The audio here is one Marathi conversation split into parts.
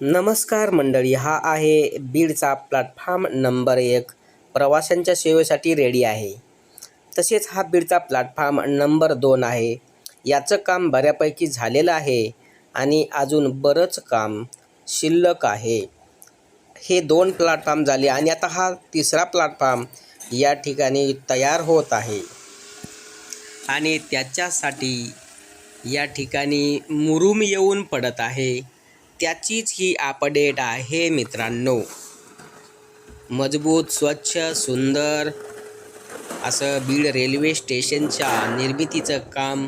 नमस्कार मंडळी, हा आहे बीडचा प्लॅटफॉर्म नंबर 1 प्रवाशांच्या सेवेसाठी रेडी आहे. तसेच हा बीडचा प्लॅटफॉर्म नंबर 2 आहे. याचं काम बऱ्यापैकी झालेलं आहे आणि अजून बरंच काम शिल्लक आहे. हे 2 प्लॅटफॉर्म झाले आणि आता हा तिसरा प्लॅटफॉर्म या ठिकाणी तयार होत आहे आणि त्याच्यासाठी या ठिकाणी मुरूम येऊन पडत आहे. त्याचीच ही अपडेट आहे मित्रांनो. मजबूत, स्वच्छ, सुंदर असं बीड रेल्वे स्टेशनच्या निर्मितीचं काम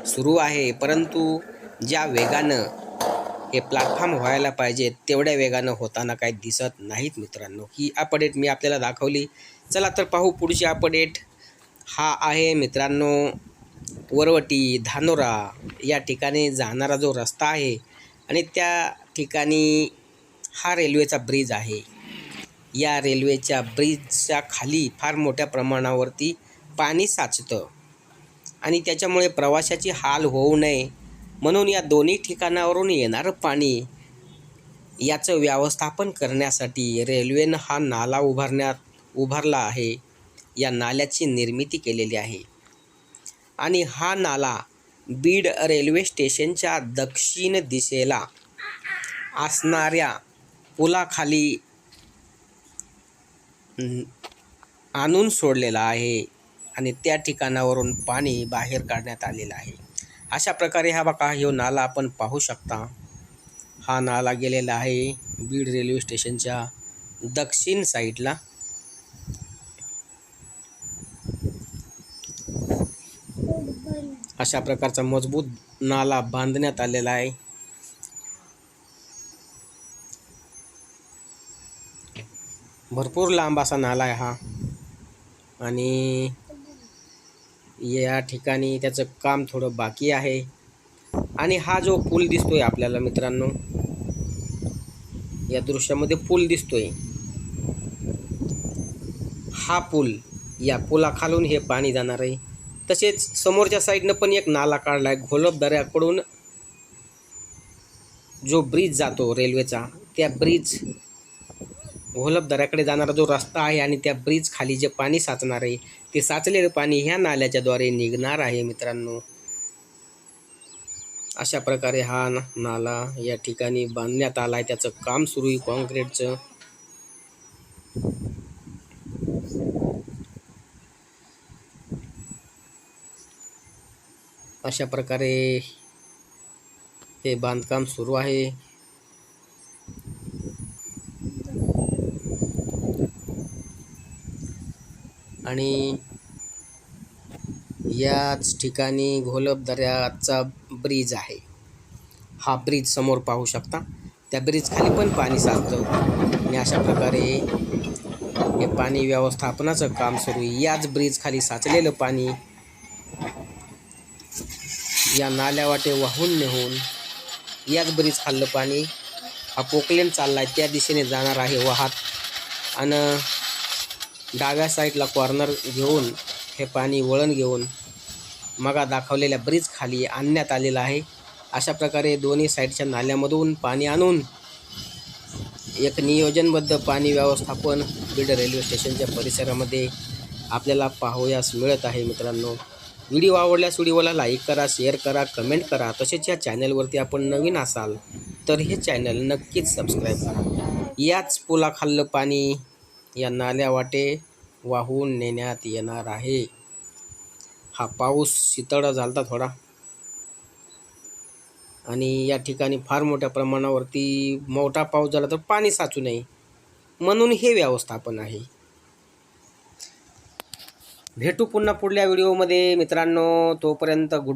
सुरू आहे. परंतु ज्या वेगानं हे प्लॅटफॉर्म व्हायला पाहिजे तेवढ्या वेगानं होताना काही दिसत नाहीत मित्रांनो. ही अपडेट मी आपल्याला दाखवली. चला तर पाहू पुढची अपडेट. हा आहे मित्रांनो वरवटी धानोरा या ठिकाणी जाणारा जो रस्ता आहे आणि त्या ठिकाणी हा रेल्वेचा ब्रिज आहे. या रेल्वेच्या ब्रिजच्या खाली फार मोठ्या प्रमाणावरती पाणी साचतं आणि त्याच्यामुळे प्रवाशाची हाल होऊ नये म्हणून या दोन्ही ठिकाणावरून येणारं पाणी याचं व्यवस्थापन करण्यासाठी रेल्वेनं हा नाला उभारला आहे. या नाल्याची निर्मिती केलेली आहे आणि हा नाला बीड रेल्वे स्टेशनच्या दक्षिण दिशेला असणाऱ्या पुलाखाली आणून सोडलेला आहे आणि त्या ठिकाणावरून पाणी बाहेर काढण्यात आलेलं आहे. अशा प्रकारे हा बघा ह्यो नाला आपण पाहू शकता. हा नाला गेलेला आहे बीड रेल्वे स्टेशनच्या दक्षिण साईडला. अशा प्रकारचा मजबूत नाला बांधण्यात आलेला आहे. भरपूर लांब असा नाला आहे हा आणि या ठिकाणी त्याचं काम थोडं बाकी आहे. आणि हा जो पूल दिसतोय आपल्याला मित्रांनो, या दृश्यामध्ये पूल दिसतोय. हा पूल, या पुलाखालून हे पाणी जाणार आहे. तसेच समोरच्या साईडनं पण एक नाला काढला आहे. घोलपदऱ्याकडून जो ब्रिज जातो रेल्वेचा, त्या ब्रिज घोलपदऱ्याकडे जाणारा जो रस्ता आहे आणि त्या ब्रिज खाली जे पाणी साचणार आहे ते साचलेलं पाणी ह्या नाल्याच्याद्वारे निघणार आहे मित्रांनो. अशा प्रकारे हा नाला या ठिकाणी बांधण्यात आला आहे. त्याचं काम सुरू आहे कॉन्क्रीटचं. अशा प्रकारे हे बांधकाम सुरू आहे. आणि याच ठिकाणी घोलपदऱ्याचा ब्रिज आहे. हा ब्रिज समोर पाहू शकता. त्या ब्रिज खाली पण पाणी साचतं आणि अशा प्रकारे हे पाणी व्यवस्थापनाचं काम सुरू आहे. याच ब्रिज खाली साचलेलं पाणी या नाल्यावाटे वाहून नेऊन याच ब्रिज खाल्लं पाणी हा पोकलेन चाललाय त्या दिशेने जाणार आहे वाहत आणि डाव्या साईडला कॉर्नर घेऊन हे पाणी वळण घेऊन मगा दाखवलेल्या ब्रिज खाली आणण्यात आलेलं आहे. अशा प्रकारे दोन्ही साईडच्या नाल्यामधून पाणी आणून एक नियोजनबद्ध पाणी व्यवस्थापन बीड रेल्वे स्टेशनच्या परिसरामध्ये आपल्याला पाहावयास मिळत आहे मित्रांनो. व्हिडिओ आवडल्यास व्हिडिओला लाईक करा, शेअर करा, कमेंट करा. तसेच या चॅनलवरती आपण नवीन असाल तर हे चॅनल नक्कीच सबस्क्राईब करा. याच पुलाखाललं पाणी या नाल्यावाटे वाहून नेण्यात येणार आहे. हा पाऊस शीतळ झालता थोडा आणि या ठिकाणी फार मोठ्या प्रमाणावरती मोठा पाऊस झाला तर पाणी साचू नये म्हणून हे व्यवस्थापन आहे. भेटू पुन्हा पुढल्या व्हिडिओमध्ये मित्रांनो. तोपर्यंत गुड